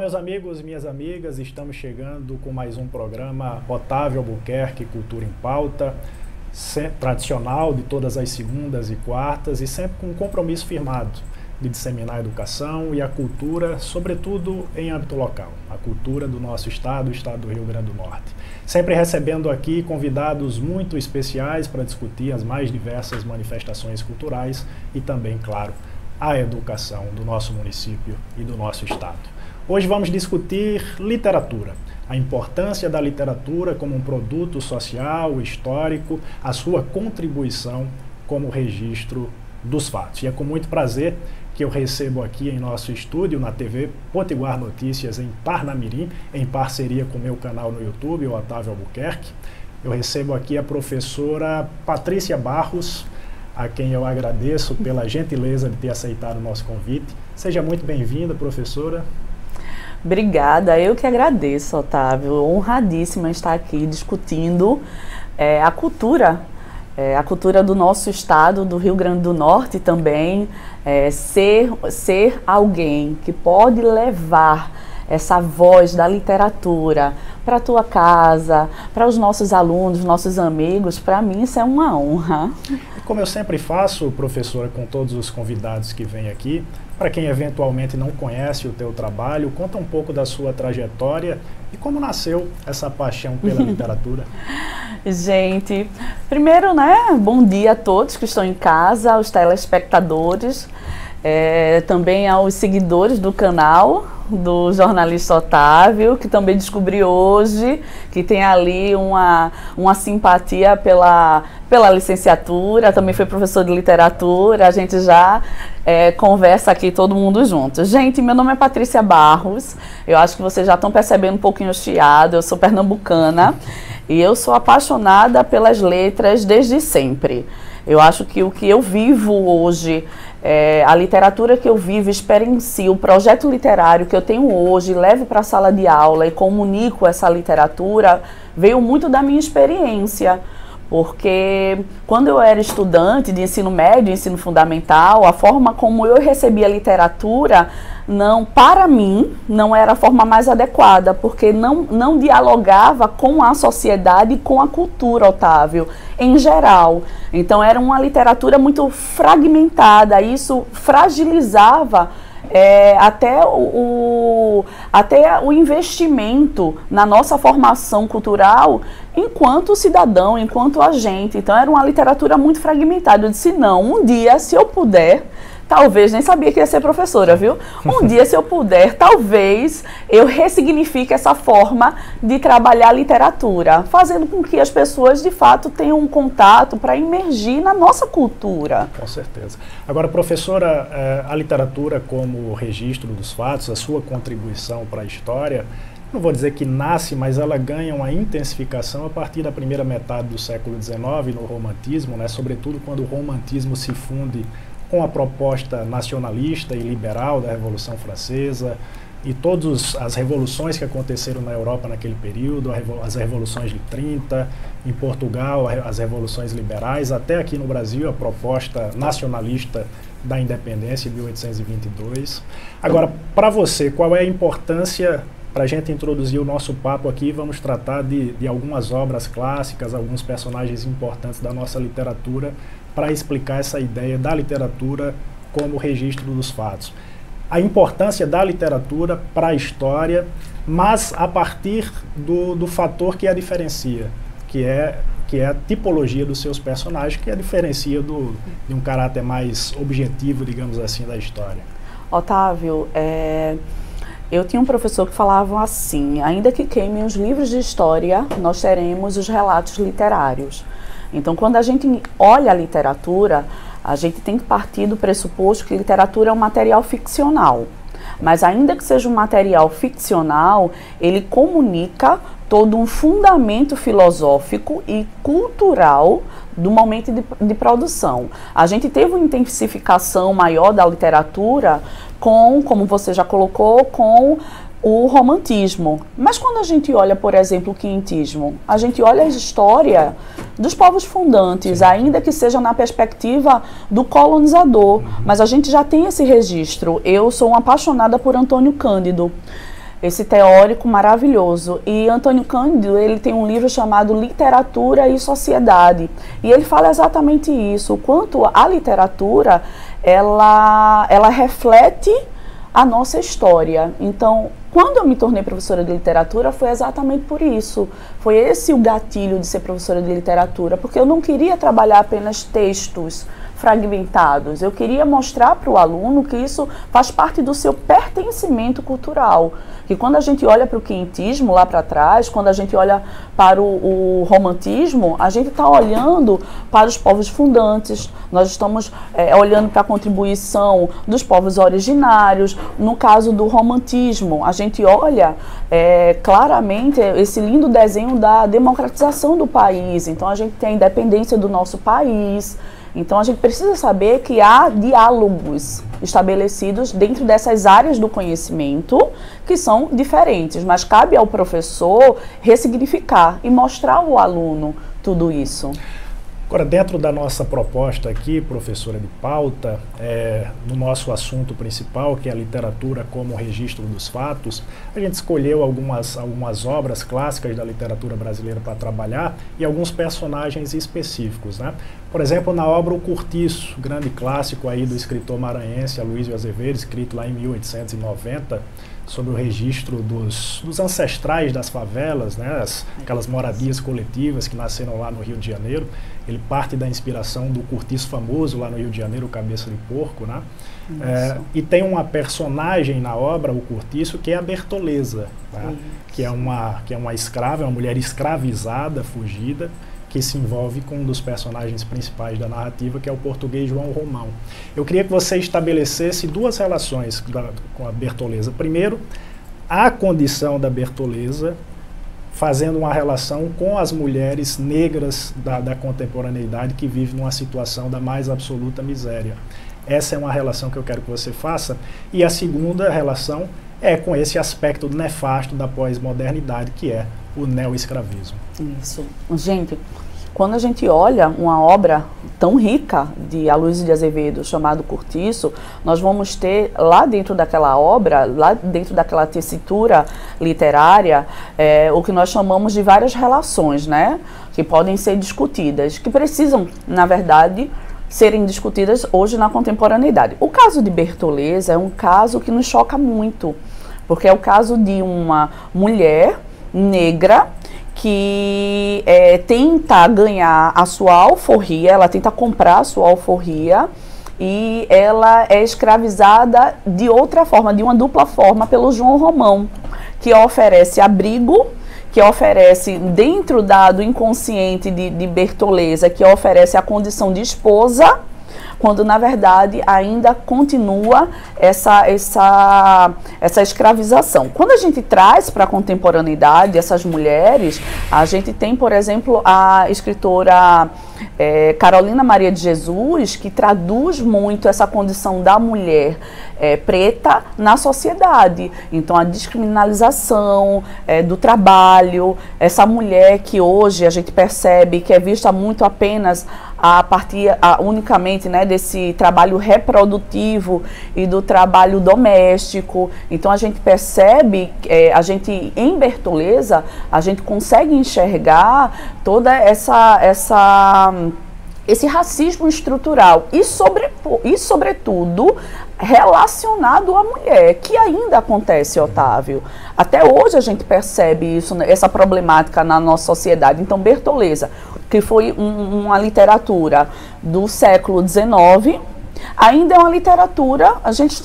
meus amigos e minhas amigas, estamos chegando com mais um programa Otávio Albuquerque, Cultura em Pauta, tradicional de todas as segundas e quartas e sempre com um compromisso firmado de disseminar a educação e a cultura, sobretudo em âmbito local, a cultura do nosso estado, o estado do Rio Grande do Norte. Sempre recebendo aqui convidados muito especiais para discutir as mais diversas manifestações culturais e também, claro, a educação do nosso município e do nosso estado. Hoje vamos discutir literatura, a importância da literatura como um produto social, histórico, a sua contribuição como registro dos fatos. E é com muito prazer que eu recebo aqui em nosso estúdio, na TV Potiguar Notícias, em Parnamirim, em parceria com o meu canal no YouTube, o Otávio Albuquerque. Eu recebo aqui a professora Patrícia Barros, a quem eu agradeço pela gentileza de ter aceitado o nosso convite. Seja muito bem-vinda, professora. Obrigada, eu que agradeço, Otávio. Honradíssima estar aqui discutindo a cultura do nosso estado, do Rio Grande do Norte também, ser alguém que pode levar essa voz da literatura para a tua casa, para os nossos alunos, nossos amigos, para mim isso é uma honra. Como eu sempre faço, professora, com todos os convidados que vêm aqui, para quem eventualmente não conhece o teu trabalho, conta um pouco da sua trajetória e como nasceu essa paixão pela literatura. Gente, primeiro, bom dia a todos que estão em casa, aos telespectadores, também aos seguidores do canal do jornalista Otávio, que também descobri hoje que tem ali uma simpatia pela licenciatura, também foi professor de literatura, a gente já conversa aqui todo mundo junto. Gente, meu nome é Patrícia Barros, eu acho que vocês já estão percebendo um pouquinho o chiado, eu sou pernambucana e eu sou apaixonada pelas letras desde sempre. Eu acho que o que eu vivo hoje, a literatura que eu vivo, experiencio, o projeto literário que eu tenho hoje, levo para a sala de aula e comunico essa literatura, veio muito da minha experiência. Porque quando eu era estudante de ensino médio, ensino fundamental, a forma como eu recebia literatura, para mim, não era a forma mais adequada, porque não dialogava com a sociedade e com a cultura, Otávio, em geral. Então era uma literatura muito fragmentada, isso fragilizava até o investimento na nossa formação cultural enquanto cidadão, enquanto agente. Então era uma literatura muito fragmentada. Eu disse, não, um dia, se eu puder, talvez, nem sabia que ia ser professora, viu? Um dia, se eu puder, talvez eu ressignifique essa forma de trabalhar a literatura, fazendo com que as pessoas, de fato, tenham um contato para imergir na nossa cultura. Com certeza. Agora, professora, a literatura como registro dos fatos, a sua contribuição para a história, não vou dizer que nasce, mas ela ganha uma intensificação a partir da primeira metade do século XIX, no romantismo, sobretudo quando o romantismo se funde com a proposta nacionalista e liberal da Revolução Francesa e todas as revoluções que aconteceram na Europa naquele período, as revoluções de 30, em Portugal, as revoluções liberais, até aqui no Brasil, a proposta nacionalista da independência em 1822. Agora, para você, qual é a importância, para a gente introduzir o nosso papo aqui, vamos tratar de algumas obras clássicas, alguns personagens importantes da nossa literatura, para explicar essa ideia da literatura como registro dos fatos. A importância da literatura para a história, mas a partir do fator que a diferencia, que é a tipologia dos seus personagens, que a diferencia de um caráter mais objetivo, digamos assim, da história. Otávio, eu tinha um professor que falava assim, ainda que queimem os livros de história, nós teremos os relatos literários. Então, quando a gente olha a literatura, a gente tem que partir do pressuposto que literatura é um material ficcional. Mas ainda que seja um material ficcional, ele comunica todo um fundamento filosófico e cultural do momento de produção. A gente teve uma intensificação maior da literatura como você já colocou, com o romantismo. Mas quando a gente olha, por exemplo, o quinhentismo, a gente olha a história dos povos fundantes, ainda que seja na perspectiva do colonizador, mas a gente já tem esse registro. Eu sou uma apaixonada por Antônio Cândido. esse teórico maravilhoso. E Antônio Cândido, ele tem um livro chamado Literatura e Sociedade. E ele fala exatamente isso, o quanto a literatura, ela reflete a nossa história. Então, quando eu me tornei professora de literatura, foi exatamente por isso. Foi esse o gatilho de ser professora de literatura, porque eu não queria trabalhar apenas textos fragmentados. Eu queria mostrar para o aluno que isso faz parte do seu pertencimento cultural. Que quando a gente olha para o quinhentismo lá para trás, quando a gente olha para o romantismo, a gente está olhando para os povos fundantes, nós estamos olhando para a contribuição dos povos originários. No caso do romantismo, a gente olha claramente esse lindo desenho da democratização do país. Então a gente tem a independência do nosso país. Então a gente precisa saber que há diálogos estabelecidos dentro dessas áreas do conhecimento que são diferentes, mas cabe ao professor ressignificar e mostrar ao aluno tudo isso. Agora, dentro da nossa proposta aqui, professora de pauta, no nosso assunto principal, que é a literatura como registro dos fatos, a gente escolheu algumas obras clássicas da literatura brasileira para trabalhar e alguns personagens específicos, né? Por exemplo, na obra O Cortiço, grande clássico aí do escritor maranhense Aloysio Azevedo, escrito lá em 1890, sobre o registro dos ancestrais das favelas, né, aquelas moradias coletivas que nasceram lá no Rio de Janeiro. Ele parte da inspiração do cortiço famoso lá no Rio de Janeiro, o Cabeça de Porco, né? E tem uma personagem na obra, O Cortiço, que é a Bertoleza, né? que é uma escrava, é uma mulher escravizada, fugida, que se envolve com um dos personagens principais da narrativa, que é o português João Romão. Eu queria que você estabelecesse duas relações com a Bertoleza. Primeiro, a condição da Bertoleza, fazendo uma relação com as mulheres negras da contemporaneidade que vivem numa situação da mais absoluta miséria. Essa é uma relação que eu quero que você faça. E a segunda relação é com esse aspecto nefasto da pós-modernidade, que é o neoescravismo. Isso. Gente, quando a gente olha uma obra tão rica de Aloysio de Azevedo, chamado Cortiço, nós vamos ter lá dentro daquela obra, lá dentro daquela tessitura literária, o que nós chamamos de várias relações, né? Que podem ser discutidas, que precisam, na verdade, serem discutidas hoje na contemporaneidade. O caso de Bertoleza é um caso que nos choca muito, porque é o caso de uma mulher negra que tenta ganhar a sua alforria, ela tenta comprar a sua alforria e ela é escravizada de outra forma, de uma dupla forma, pelo João Romão, que oferece abrigo, que oferece dentro do inconsciente de Bertoleza, que oferece a condição de esposa, quando na verdade ainda continua essa escravização. Quando a gente traz para a contemporaneidade essas mulheres, a gente tem, por exemplo, a escritora Carolina Maria de Jesus, que traduz muito essa condição da mulher preta na sociedade. Então a descriminalização do trabalho, essa mulher que hoje a gente percebe que é vista muito apenas a partir unicamente, né, desse trabalho reprodutivo e do trabalho doméstico. Então a gente percebe, em Bertoleza, a gente consegue enxergar toda esse racismo estrutural e sobretudo relacionado à mulher, que ainda acontece, Otávio. Até hoje a gente percebe isso, essa problemática na nossa sociedade. Então Bertoleza, que foi uma literatura do século XIX, ainda é uma literatura,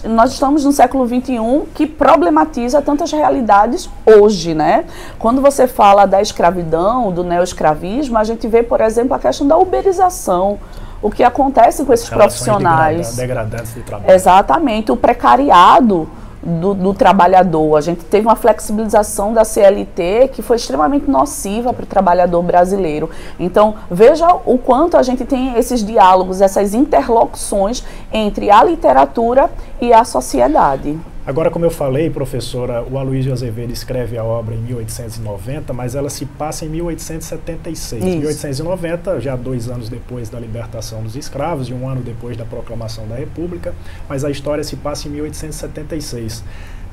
nós estamos no século XXI, que problematiza tantas realidades hoje, né? Quando você fala da escravidão, do neoescravismo, a gente vê, por exemplo, a questão da uberização, o que acontece com esses profissionais. Degradantes de trabalho. Exatamente, o precariado do trabalhador. A gente teve uma flexibilização da CLT que foi extremamente nociva para o trabalhador brasileiro. Então, veja o quanto a gente tem esses diálogos, essas interlocuções entre a literatura e a sociedade. Agora, como eu falei, professora, o Aloysio Azevedo escreve a obra em 1890, mas ela se passa em 1876. Isso. 1890, já 2 anos depois da libertação dos escravos e 1 ano depois da proclamação da República, mas a história se passa em 1876.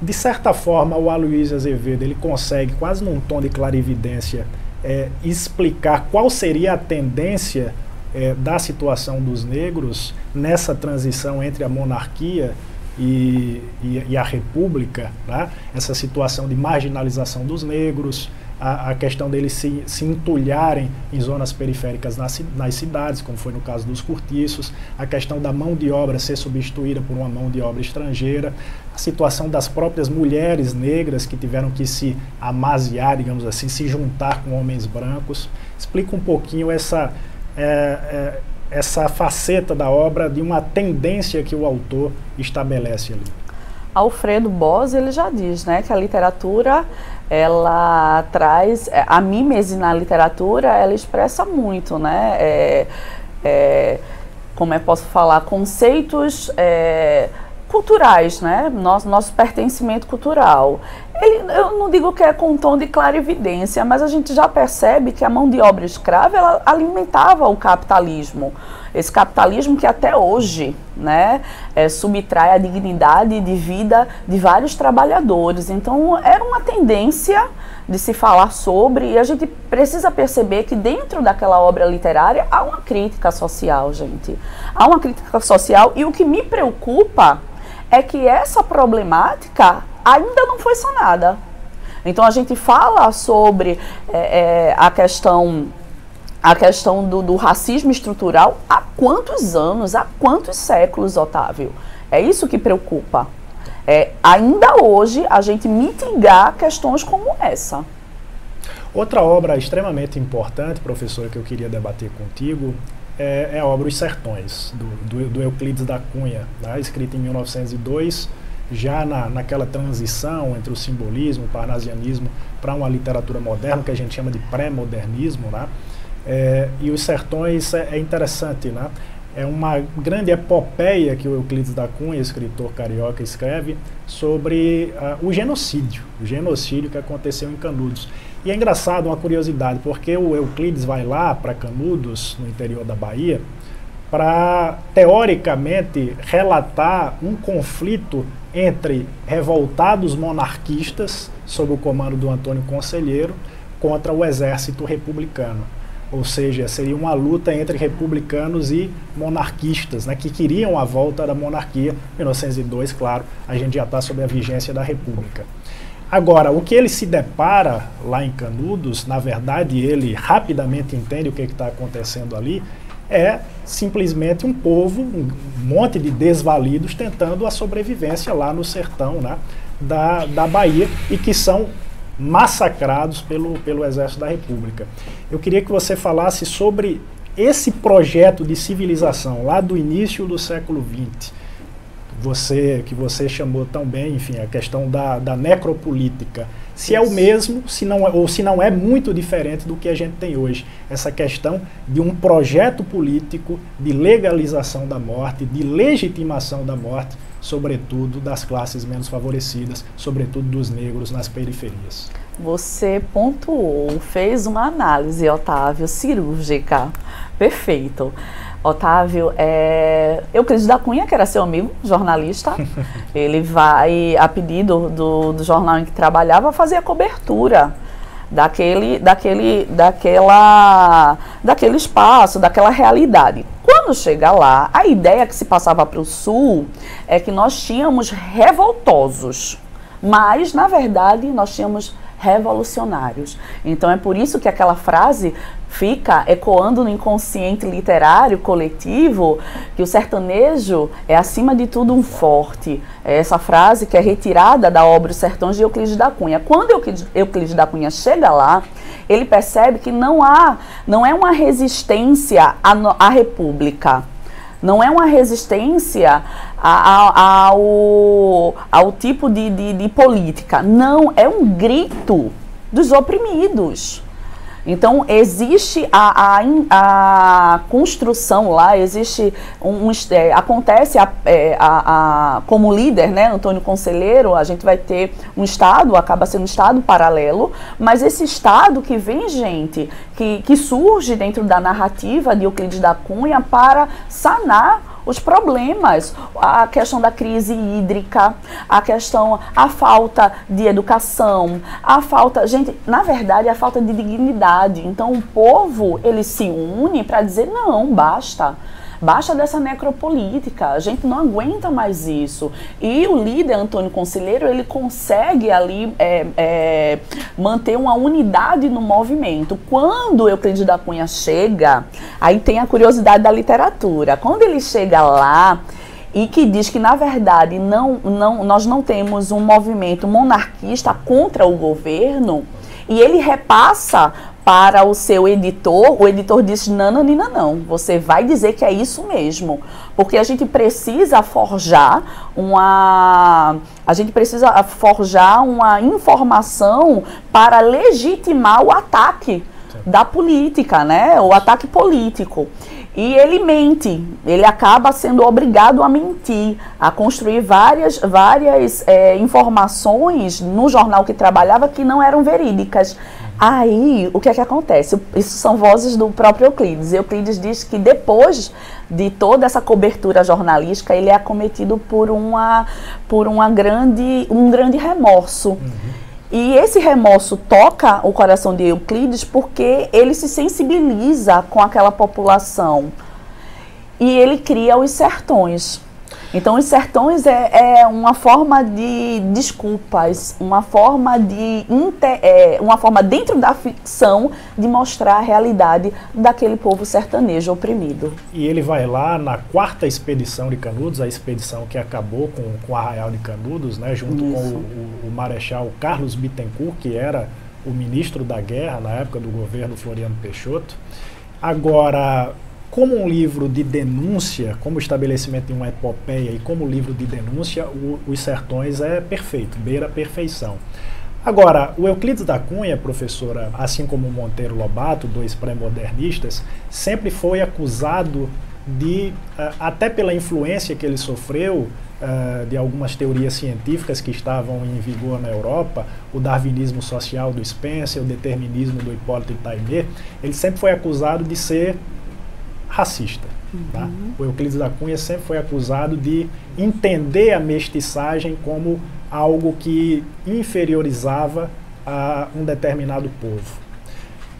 de certa forma, o Aloysio Azevedo ele consegue, quase num tom de clarividência, explicar qual seria a tendência da situação dos negros nessa transição entre a monarquia e a república, né? Essa situação de marginalização dos negros, a questão deles se entulharem em zonas periféricas nas cidades, como foi no caso dos cortiços, a questão da mão de obra ser substituída por uma mão de obra estrangeira, a situação das próprias mulheres negras que tiveram que se amaziar, digamos assim, se juntar com homens brancos. Explica um pouquinho essa faceta da obra, de uma tendência que o autor estabelece ali. Alfredo Bós, ele já diz, né, que a literatura, ela traz, a mímese na literatura, ela expressa muito, né, como eu posso falar, conceitos culturais, né, nosso pertencimento cultural. Eu não digo que é com um tom de clarividência, mas a gente já percebe que a mão de obra escrava, ela alimentava o capitalismo. Esse capitalismo que até hoje, né, subtrai a dignidade de vida de vários trabalhadores. Então, era uma tendência de se falar sobre, e a gente precisa perceber que dentro daquela obra literária há uma crítica social, gente. Há uma crítica social, e o que me preocupa é que essa problemática ainda não foi sanada. Então, a gente fala sobre a questão do racismo estrutural há quantos anos, há quantos séculos, Otávio? É isso que preocupa. Ainda hoje, a gente mitigar questões como essa. Outra obra extremamente importante, professora, que eu queria debater contigo, é a obra Os Sertões, do Euclides da Cunha, né, escrita em 1902, já naquela transição entre o simbolismo, o parnasianismo, para uma literatura moderna, que a gente chama de pré-modernismo, né? E Os Sertões é interessante, né? É uma grande epopeia que o Euclides da Cunha, escritor carioca, escreve sobre o genocídio que aconteceu em Canudos. E é engraçado, uma curiosidade, porque o Euclides vai lá para Canudos, no interior da Bahia, para, teoricamente, relatar um conflito entre revoltados monarquistas, sob o comando do Antônio Conselheiro, contra o exército republicano. Ou seja, seria uma luta entre republicanos e monarquistas, né, que queriam a volta da monarquia. Em 1902, claro, a gente já está sob a vigência da República. Agora, o que ele se depara lá em Canudos, na verdade, ele rapidamente entende o que está acontecendo ali, é simplesmente um povo, um monte de desvalidos tentando a sobrevivência lá no sertão, né, da Bahia, e que são massacrados pelo Exército da República. Eu queria que você falasse sobre esse projeto de civilização lá do início do século XX, que você chamou tão bem, enfim, a questão da necropolítica. Se é o mesmo, ou se não é muito diferente do que a gente tem hoje. Essa questão de um projeto político de legalização da morte, de legitimação da morte, sobretudo das classes menos favorecidas, sobretudo dos negros nas periferias. Você pontuou, fez uma análise, Otávio, cirúrgica. Perfeito. Otávio, Euclides da Cunha, que era seu amigo, jornalista, ele vai, a pedido do jornal em que trabalhava, fazer a cobertura daquele espaço, daquela realidade. Quando chega lá, a ideia que se passava para o Sul é que nós tínhamos revoltosos, mas, na verdade, nós tínhamos revolucionários. Então é por isso que aquela frase fica ecoando no inconsciente literário coletivo, que o sertanejo é acima de tudo um forte. É essa frase que é retirada da obra Os Sertões de Euclides da Cunha. Quando Euclides da Cunha chega lá, ele percebe que não é uma resistência à república. Não é uma resistência ao tipo de política. Não, é um grito dos oprimidos. Então, existe a construção lá, existe acontece como líder, né, Antônio Conselheiro, a gente vai ter um Estado, acaba sendo um Estado paralelo, mas esse Estado que vem, gente, que surge dentro da narrativa de Euclides da Cunha para sanar os problemas, a questão da crise hídrica, a falta de educação, gente, na verdade, a falta de dignidade. Então, o povo, ele se une para dizer, não, basta. Basta dessa necropolítica, a gente não aguenta mais isso. E o líder, Antônio Conselheiro, ele consegue ali manter uma unidade no movimento. Quando Euclides da Cunha chega, aí tem a curiosidade da literatura. Quando ele chega lá e que diz que, na verdade, nós não temos um movimento monarquista contra o governo, e ele repassa para o seu editor, o editor diz, não, você vai dizer que é isso mesmo, porque a gente precisa forjar uma informação para legitimar o ataque da política, né? O ataque político. E ele mente, ele acaba sendo obrigado a mentir, a construir várias informações no jornal que trabalhava que não eram verídicas. Aí, o que é que acontece? Isso são vozes do próprio Euclides. Euclides diz que depois de toda essa cobertura jornalística, ele é acometido por um grande remorso. Uhum. E esse remorso toca o coração de Euclides porque ele se sensibiliza com aquela população. E ele cria os sertões. Então, os sertões é uma forma de desculpas, uma forma dentro da ficção de mostrar a realidade daquele povo sertanejo oprimido. E ele vai lá na 4ª expedição de Canudos, a expedição que acabou com o Arraial de Canudos, né, junto com o Marechal Carlos Bittencourt, que era o ministro da guerra na época do governo Floriano Peixoto. Agora, como um livro de denúncia, como estabelecimento de uma epopeia e como livro de denúncia, Os Sertões é perfeito, beira a perfeição. Agora, o Euclides da Cunha, professora, assim como o Monteiro Lobato, 2 pré-modernistas, sempre foi acusado de, até pela influência que ele sofreu de algumas teorias científicas que estavam em vigor na Europa, o darwinismo social do Spencer, o determinismo do Hipólito Tainer, ele sempre foi acusado de ser racista. Tá? O Euclides da Cunha sempre foi acusado de entender a mestiçagem como algo que inferiorizava a um determinado povo.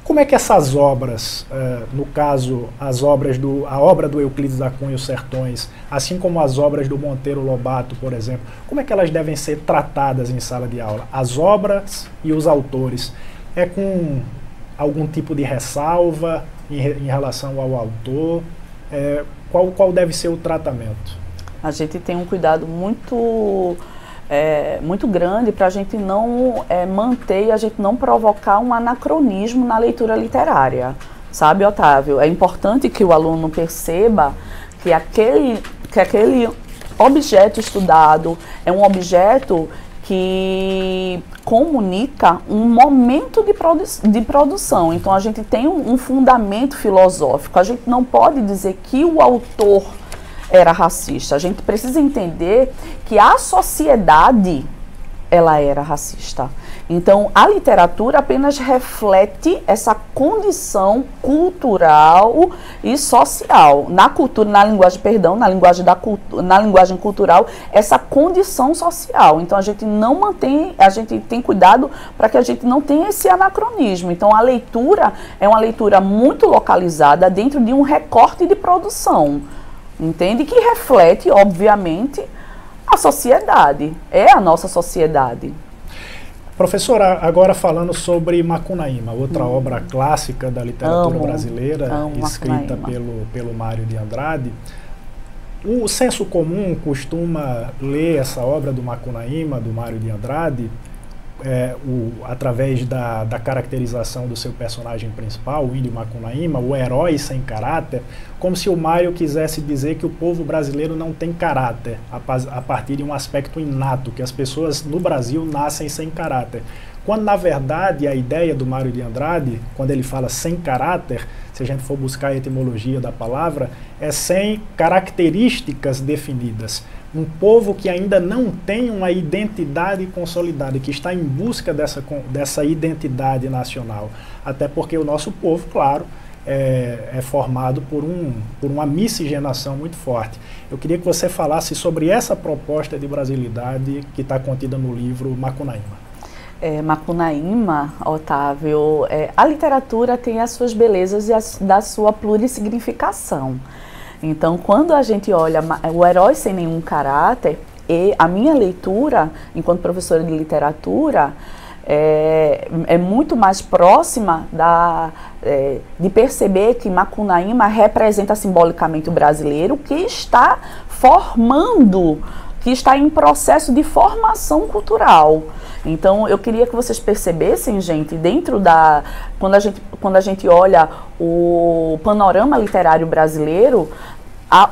Como é que essas obras, no caso, a obra do Euclides da Cunha, Os Sertões, assim como as obras do Monteiro Lobato, por exemplo, como é que elas devem ser tratadas em sala de aula? As obras e os autores, é com algum tipo de ressalva em relação ao autor? Qual deve ser o tratamento? A gente tem um cuidado muito grande para a gente não manter, a gente não provocar um anacronismo na leitura literária. Sabe, Otávio? É importante que o aluno perceba que aquele objeto estudado é um objeto que comunica um momento de produção. Então, a gente tem um fundamento filosófico. A gente não pode dizer que o autor era racista. A gente precisa entender que a sociedade, ela era racista. Então, a literatura apenas reflete essa condição cultural e social. Na cultura, na linguagem cultural, essa condição social. Então, a gente tem cuidado para que a gente não tenha esse anacronismo. Então, a leitura é uma leitura muito localizada dentro de um recorte de produção. Entende? Que reflete, obviamente, a sociedade. É a nossa sociedade. Professora, agora falando sobre Macunaíma, outra obra clássica da literatura brasileira, escrita pelo Mário de Andrade. O senso comum costuma ler essa obra do Macunaíma, do Mário de Andrade, através da caracterização do seu personagem principal, o índio Macunaíma, o herói sem caráter, como se o Mário quisesse dizer que o povo brasileiro não tem caráter, a partir de um aspecto inato, que as pessoas no Brasil nascem sem caráter. Quando, na verdade, a ideia do Mário de Andrade, quando ele fala sem caráter, se a gente for buscar a etimologia da palavra, é sem características definidas. Um povo que ainda não tem uma identidade consolidada, que está em busca dessa identidade nacional. Até porque o nosso povo, claro, é formado por uma miscigenação muito forte. Eu queria que você falasse sobre essa proposta de brasilidade que está contida no livro Macunaíma. Macunaíma, Otávio, a literatura tem as suas belezas e da sua plurissignificação. Então, quando a gente olha o Herói Sem Nenhum Caráter, e a minha leitura, enquanto professora de literatura, é muito mais próxima de perceber que Macunaíma representa simbolicamente o brasileiro que está que está em processo de formação cultural. Então, eu queria que vocês percebessem, gente, quando a gente olha o panorama literário brasileiro,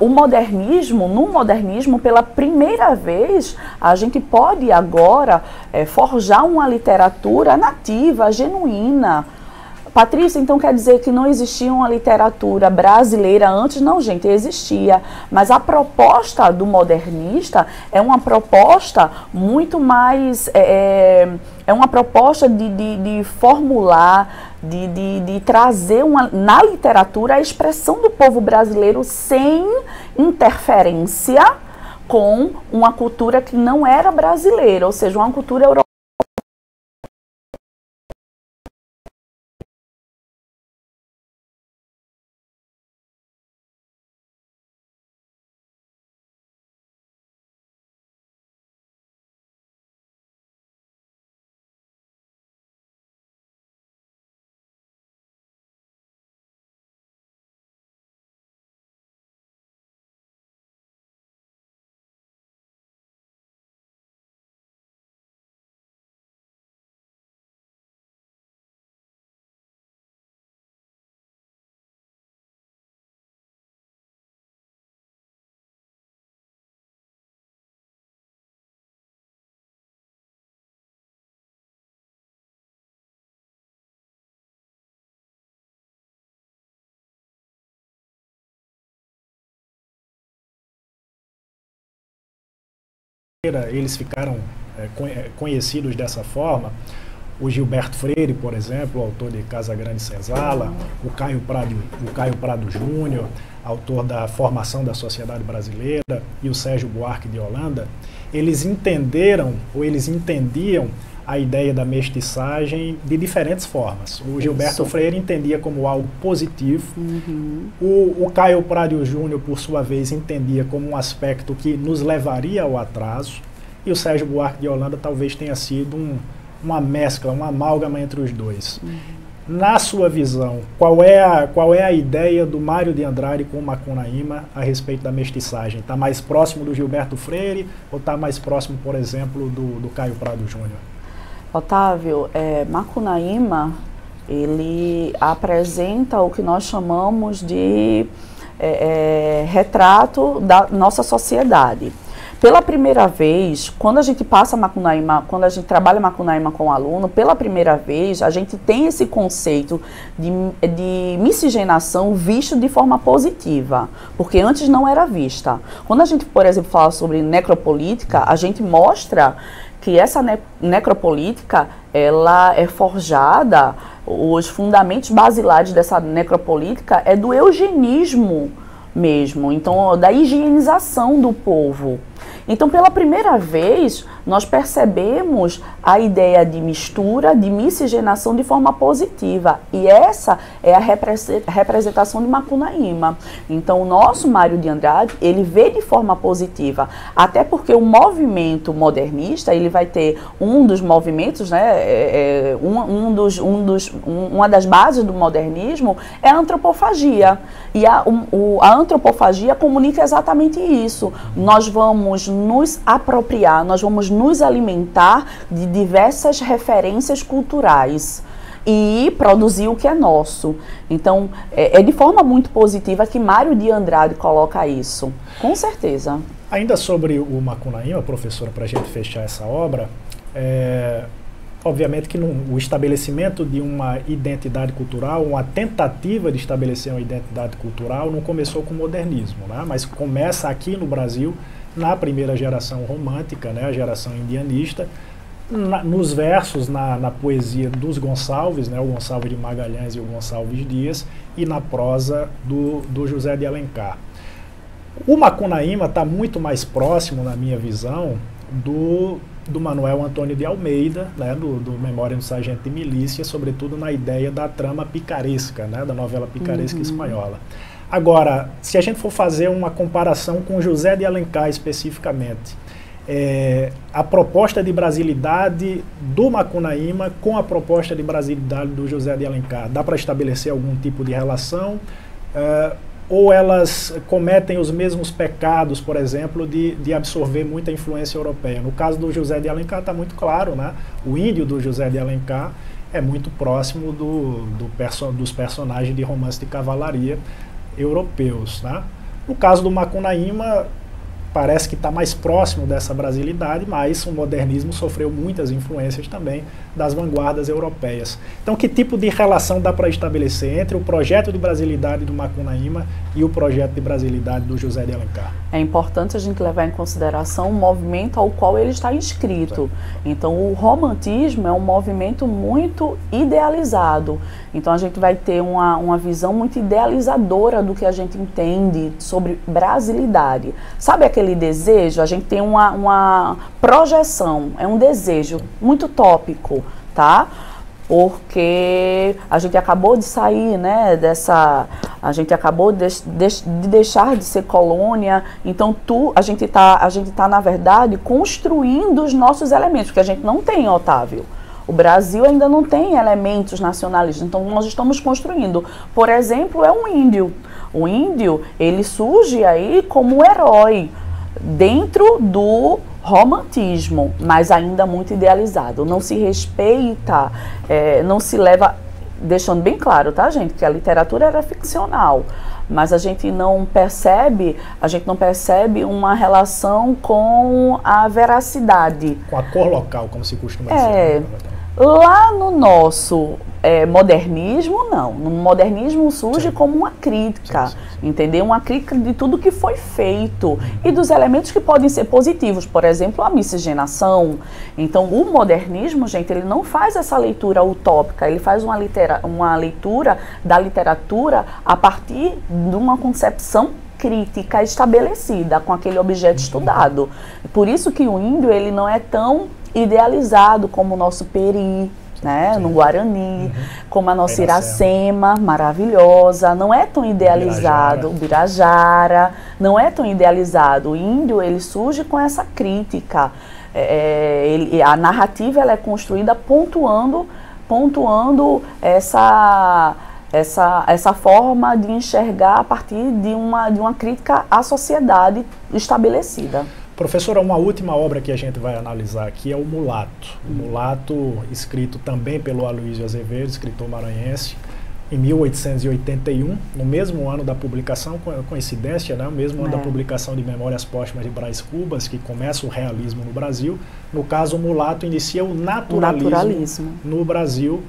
no modernismo, pela primeira vez, a gente pode agora forjar uma literatura nativa, genuína. Patrícia, então quer dizer que não existia uma literatura brasileira antes? Não, gente, existia. Mas a proposta do modernista é uma proposta muito mais... É uma proposta de formular, de trazer na literatura a expressão do povo brasileiro sem interferência com uma cultura que não era brasileira, ou seja, uma cultura europeia. Eles ficaram conhecidos dessa forma. O Gilberto Freire, por exemplo, autor de Casa Grande e Senzala, o Caio Prado Júnior, autor da Formação da Sociedade Brasileira, e o Sérgio Buarque de Holanda, eles entenderam, ou eles entendiam a ideia da mestiçagem de diferentes formas. O Gilberto Freire entendia como algo positivo, o Caio Prado Júnior, por sua vez, entendia como um aspecto que nos levaria ao atraso, e o Sérgio Buarque de Holanda talvez tenha sido uma mescla, uma amálgama entre os dois. Na sua visão, qual é a ideia do Mário de Andrade com o Macunaíma a respeito da mestiçagem? Está mais próximo do Gilberto Freire ou está mais próximo, por exemplo, do Caio Prado Júnior? Otávio, Macunaíma, ele apresenta o que nós chamamos de retrato da nossa sociedade. Pela primeira vez, quando a gente passa Macunaíma, quando a gente trabalha Macunaíma com o aluno, pela primeira vez a gente tem esse conceito de miscigenação visto de forma positiva, porque antes não era vista. Quando a gente, por exemplo, fala sobre necropolítica, a gente mostra que essa necropolítica, ela é forjada, os fundamentos basilares dessa necropolítica é do eugenismo mesmo, então da higienização do povo. Então, pela primeira vez, nós percebemos a ideia de mistura, de miscigenação de forma positiva. E essa é a representação de Macunaíma. Então, o nosso Mário de Andrade, ele vê de forma positiva. Até porque o movimento modernista, ele vai ter um dos movimentos, né, uma das bases do modernismo é a antropofagia. E a antropofagia comunica exatamente isso. Nós vamos nos apropriar, nós vamos nos alimentar de diversas referências culturais e produzir o que é nosso. Então, é de forma muito positiva que Mário de Andrade coloca isso, com certeza. Ainda sobre o Macunaíma, professora, para a gente fechar essa obra, obviamente que o estabelecimento de uma identidade cultural, uma tentativa de estabelecer uma identidade cultural não começou com o modernismo, né? Mas começa aqui no Brasil, na primeira geração romântica, né, a geração indianista, nos versos, na poesia dos Gonçalves, né, o Gonçalves de Magalhães e o Gonçalves Dias, e na prosa do José de Alencar. O Macunaíma está muito mais próximo, na minha visão, do Manuel Antônio de Almeida, né, do Memória do Sargento de Milícia, sobretudo na ideia da trama picaresca, né, da novela picaresca espanhola. Agora, se a gente for fazer uma comparação com José de Alencar especificamente, a proposta de brasilidade do Macunaíma com a proposta de brasilidade do José de Alencar, dá para estabelecer algum tipo de relação? Ou elas cometem os mesmos pecados, por exemplo, de absorver muita influência europeia? No caso do José de Alencar está muito claro, né? O índio do José de Alencar é muito próximo dos personagens de romance de cavalaria europeus, né? No caso do Macunaíma, parece que está mais próximo dessa brasilidade, mas o modernismo sofreu muitas influências também das vanguardas europeias. Então, que tipo de relação dá para estabelecer entre o projeto de brasilidade do Macunaíma e o projeto de brasilidade do José de Alencar? É importante a gente levar em consideração o movimento ao qual ele está inscrito. Então, o romantismo é um movimento muito idealizado. Então, a gente vai ter uma visão muito idealizadora do que a gente entende sobre brasilidade. Sabe aquele desejo? A gente tem uma projeção, é um desejo muito tópico, tá? Porque a gente acabou de sair, né, a gente acabou de deixar de ser colônia, então a gente tá, na verdade, construindo os nossos elementos, porque a gente não tem, Otávio. O Brasil ainda não tem elementos nacionalistas, então nós estamos construindo. Por exemplo, é um índio. O índio, ele surge aí como herói dentro do romantismo, mas ainda muito idealizado. Não se respeita, não se leva, deixando bem claro, tá, gente, que a literatura era ficcional, mas a gente não percebe uma relação com a veracidade. Com a cor local, como se costuma dizer. Lá no nosso modernismo, não. No modernismo surge como uma crítica, entendeu? Uma crítica de tudo que foi feito e dos elementos que podem ser positivos, por exemplo, a miscigenação. Então, o modernismo, gente, ele não faz essa leitura utópica, ele faz uma leitura da literatura a partir de uma concepção crítica estabelecida com aquele objeto estudado. Por isso que o índio, ele não é tão idealizado como o nosso Peri, né, no Guarani, como a nossa Iracema, maravilhosa, não é tão idealizado, o Birajara, não é tão idealizado. O índio, ele surge com essa crítica, a narrativa ela é construída pontuando essa forma de enxergar a partir de uma crítica à sociedade estabelecida. Professora, uma última obra que a gente vai analisar aqui é o Mulato. O Mulato, escrito também pelo Aloysio Azevedo, escritor maranhense, em 1881, no mesmo ano da publicação, coincidência, né? O mesmo ano da publicação de Memórias Póstumas de Brás Cubas, que começa o realismo no Brasil. No caso, o Mulato inicia o naturalismo no Brasil,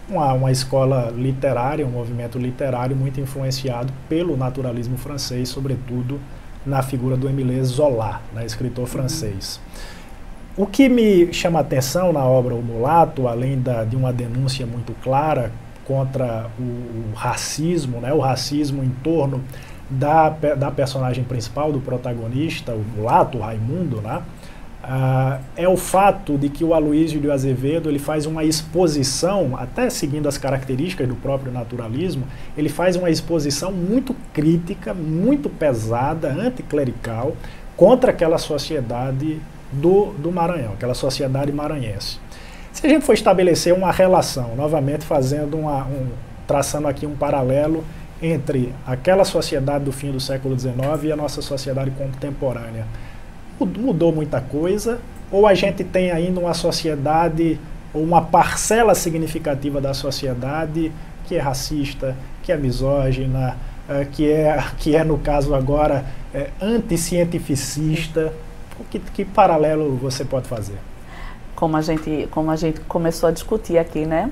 uma escola literária, um movimento literário muito influenciado pelo naturalismo francês, sobretudo na figura do Émile Zola, né, escritor francês. O que me chama a atenção na obra O Mulato, além de uma denúncia muito clara contra o racismo, né, o racismo em torno da personagem principal, do protagonista, o mulato, o Raimundo, né, é o fato de que o Aloysio de Azevedo ele faz uma exposição, até seguindo as características do próprio naturalismo, ele faz uma exposição muito crítica, muito pesada, anticlerical, contra aquela sociedade do Maranhão, aquela sociedade maranhense. Se a gente for estabelecer uma relação, novamente traçando aqui um paralelo entre aquela sociedade do fim do século XIX e a nossa sociedade contemporânea, mudou muita coisa, ou a gente tem ainda uma sociedade, ou uma parcela significativa da sociedade que é racista, que é misógina, que é no caso agora, anticientificista? Que paralelo você pode fazer? Como a gente começou a discutir aqui, né?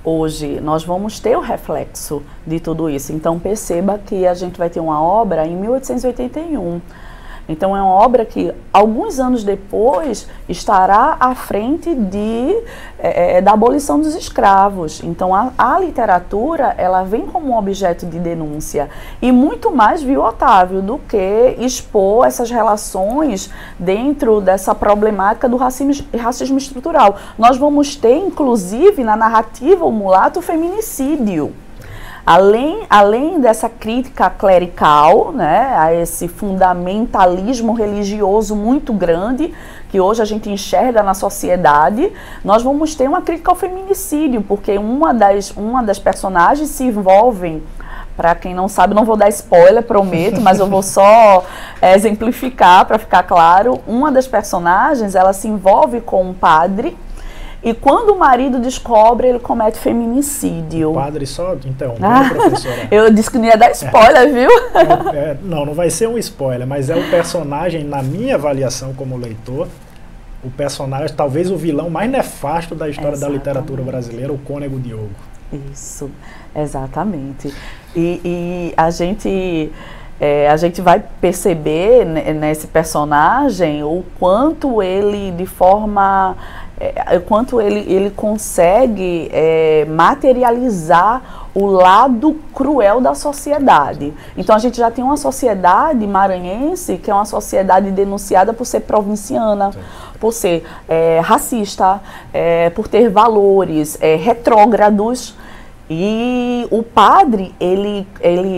Hoje nós vamos ter o reflexo de tudo isso. Então perceba que a gente vai ter uma obra em 1881. Então é uma obra que, alguns anos depois, estará à frente da abolição dos escravos. Então a literatura, ela vem como um objeto de denúncia. E muito mais, viu, Otávio, do que expor essas relações dentro dessa problemática do racismo estrutural. Nós vamos ter, inclusive, na narrativa O Mulato, o feminicídio. Além dessa crítica clerical, né, a esse fundamentalismo religioso muito grande que hoje a gente enxerga na sociedade, nós vamos ter uma crítica ao feminicídio, porque uma das personagens se envolvem. Para quem não sabe, não vou dar spoiler, prometo, mas eu vou só exemplificar para ficar claro. Uma das personagens, ela se envolve com um padre, e quando o marido descobre, ele comete feminicídio. O padre só, então, professora. Eu disse que não ia dar spoiler, viu? Não vai ser um spoiler, mas é o personagem, na minha avaliação como leitor, o personagem, talvez o vilão mais nefasto da história da literatura brasileira, o Cônego Diogo. Isso, exatamente. E a gente vai perceber nesse personagem o quanto ele, quanto ele consegue materializar o lado cruel da sociedade. Então a gente já tem uma sociedade maranhense que é uma sociedade denunciada por ser provinciana, por ser racista, por ter valores retrógrados. E o padre, ele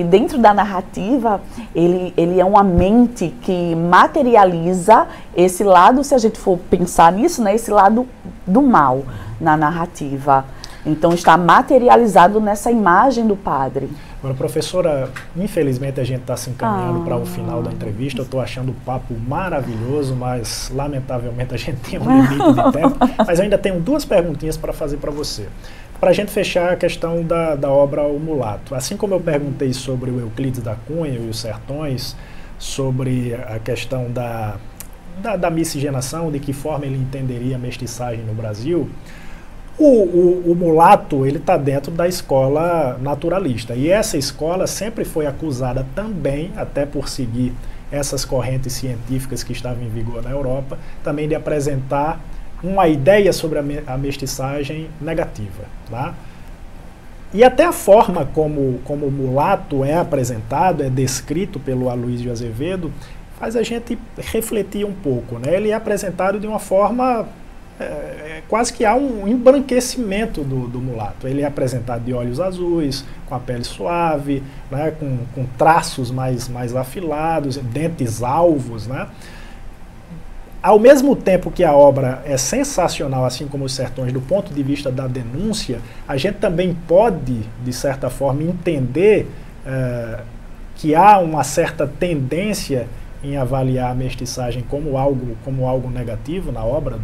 dentro da narrativa, ele é uma mente que materializa esse lado, se a gente for pensar nisso, né, esse lado do mal na narrativa. Então está materializado nessa imagem do padre. Agora, professora, infelizmente a gente está se encaminhando para o final da entrevista. Eu estou achando o papo maravilhoso, mas lamentavelmente a gente tem um limite de tempo. Mas eu ainda tenho 2 perguntinhas para fazer para você. Para a gente fechar a questão da obra O Mulato. Assim como eu perguntei sobre o Euclides da Cunha e os Sertões, sobre a questão da miscigenação, de que forma ele entenderia a mestiçagem no Brasil, o Mulato, ele está dentro da escola naturalista. E essa escola sempre foi acusada também, até por seguir essas correntes científicas que estavam em vigor na Europa, também de apresentar uma ideia sobre a mestiçagem negativa. Tá? E até a forma como o mulato é apresentado, é descrito pelo Aloysio Azevedo, faz a gente refletir um pouco. Né? Ele é apresentado de uma forma, quase que há um embranquecimento do mulato. Ele é apresentado de olhos azuis, com a pele suave, né? com traços mais afilados, dentes alvos, né? Ao mesmo tempo que a obra é sensacional, assim como Os Sertões, do ponto de vista da denúncia, a gente também pode, de certa forma, entender que há uma certa tendência em avaliar a mestiçagem como algo negativo na obra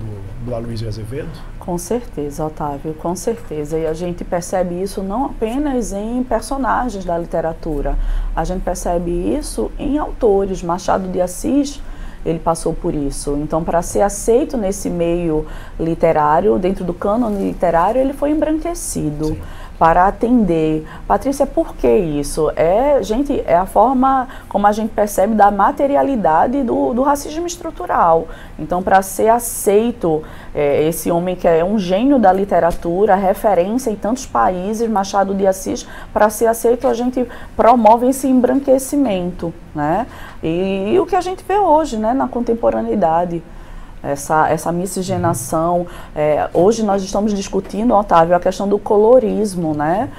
do Aloysio Azevedo? Com certeza, Otávio, com certeza. E a gente percebe isso não apenas em personagens da literatura, a gente percebe isso em autores. Machado de Assis, ele passou por isso. Então, para ser aceito nesse meio literário, dentro do cânone literário, ele foi embranquecido. Sim. Para atender. Patrícia, por que isso? É a forma como a gente percebe da materialidade do racismo estrutural. Então, para ser aceito, esse homem que é um gênio da literatura, referência em tantos países, Machado de Assis, para ser aceito a gente promove esse embranquecimento, né? E o que a gente vê hoje, né, na contemporaneidade. Essa miscigenação. Hoje nós estamos discutindo, Otávio, a questão do colorismo, né?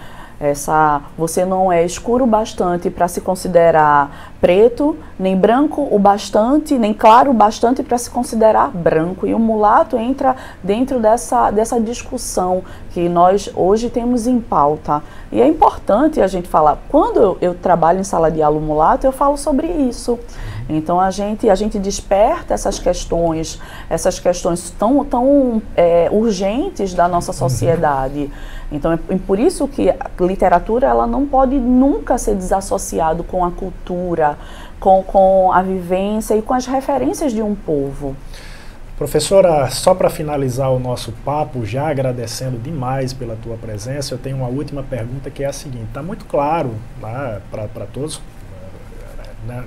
Você não é escuro o bastante para se considerar preto, nem branco o bastante, nem claro o bastante para se considerar branco. E o mulato entra dentro dessa discussão que nós hoje temos em pauta. E é importante a gente falar. Quando eu trabalho em sala de aula mulato, eu falo sobre isso. Então a gente desperta essas questões tão urgentes da nossa sociedade. Então é por isso que a literatura ela não pode nunca ser desassociado com a cultura, com a vivência e com as referências de um povo. Professora, só para finalizar o nosso papo, já agradecendo demais pela tua presença, eu tenho uma última pergunta que é a seguinte. Está muito claro para todos,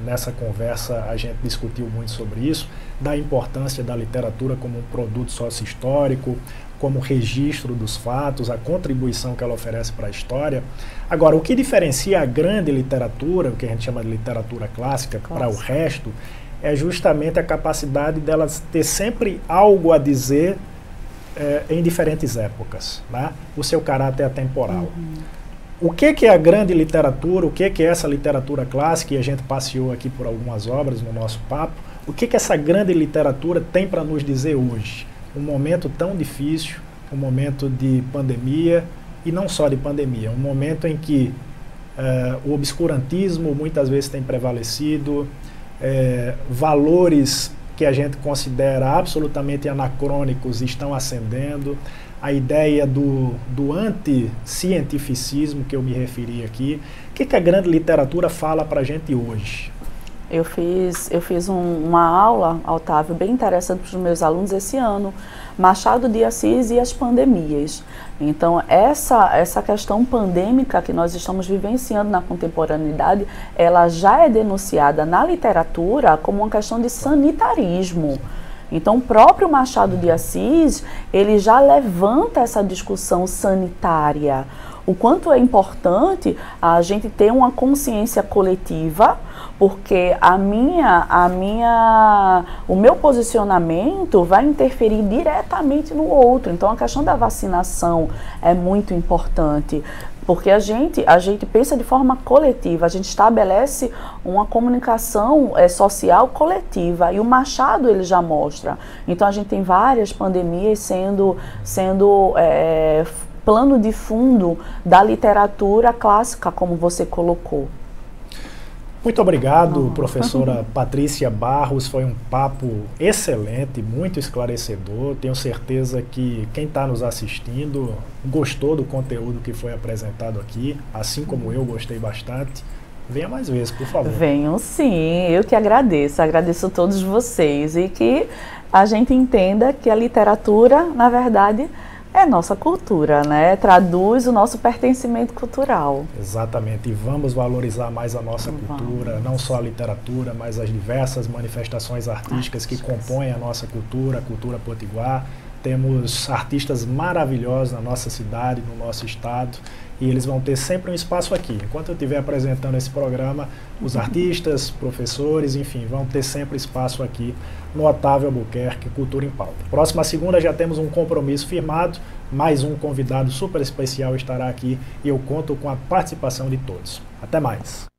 nessa conversa a gente discutiu muito sobre isso, da importância da literatura como um produto sócio-histórico, como registro dos fatos, a contribuição que ela oferece para a história. Agora, o que diferencia a grande literatura, o que a gente chama de literatura clássica, para o resto, é justamente a capacidade delas ter sempre algo a dizer em diferentes épocas, né? O seu caráter atemporal. O que é a grande literatura, o que é essa literatura clássica, e a gente passeou aqui por algumas obras no nosso papo, o que essa grande literatura tem para nos dizer hoje? Um momento tão difícil, um momento de pandemia, e não só de pandemia, um momento em que o obscurantismo muitas vezes tem prevalecido, valores que a gente considera absolutamente anacrônicos estão ascendendo, a ideia do anti-cientificismo que eu me referi aqui. O que a grande literatura fala para a gente hoje? Eu fiz uma aula, Otávio, bem interessante para os meus alunos esse ano, Machado de Assis e as pandemias. Então, essa questão pandêmica que nós estamos vivenciando na contemporaneidade, ela já é denunciada na literatura como uma questão de sanitarismo. Então, o próprio Machado de Assis, ele já levanta essa discussão sanitária. O quanto é importante a gente ter uma consciência coletiva, porque o meu posicionamento vai interferir diretamente no outro. Então, a questão da vacinação é muito importante, porque a gente pensa de forma coletiva, a gente estabelece uma comunicação social coletiva, e o Machado ele já mostra. Então, a gente tem várias pandemias sendo plano de fundo da literatura clássica, como você colocou. Muito obrigado, professora Patrícia Barros. Foi um papo excelente, muito esclarecedor. Tenho certeza que quem está nos assistindo gostou do conteúdo que foi apresentado aqui, assim como eu gostei bastante. Venha mais vezes, por favor. Venham sim, eu que agradeço a todos vocês, e que a gente entenda que a literatura, na verdade, é nossa cultura, né? Traduz o nosso pertencimento cultural. Exatamente, e vamos valorizar mais a nossa cultura, não só a literatura, mas as diversas manifestações artísticas que compõem a nossa cultura, a cultura potiguar. Temos artistas maravilhosos na nossa cidade, no nosso estado, e eles vão ter sempre um espaço aqui. Enquanto eu estiver apresentando esse programa, os artistas, professores, enfim, vão ter sempre espaço aqui no Otávio Albuquerque Cultura em Pauta. Próxima segunda já temos um compromisso firmado, mais um convidado super especial estará aqui, e eu conto com a participação de todos. Até mais!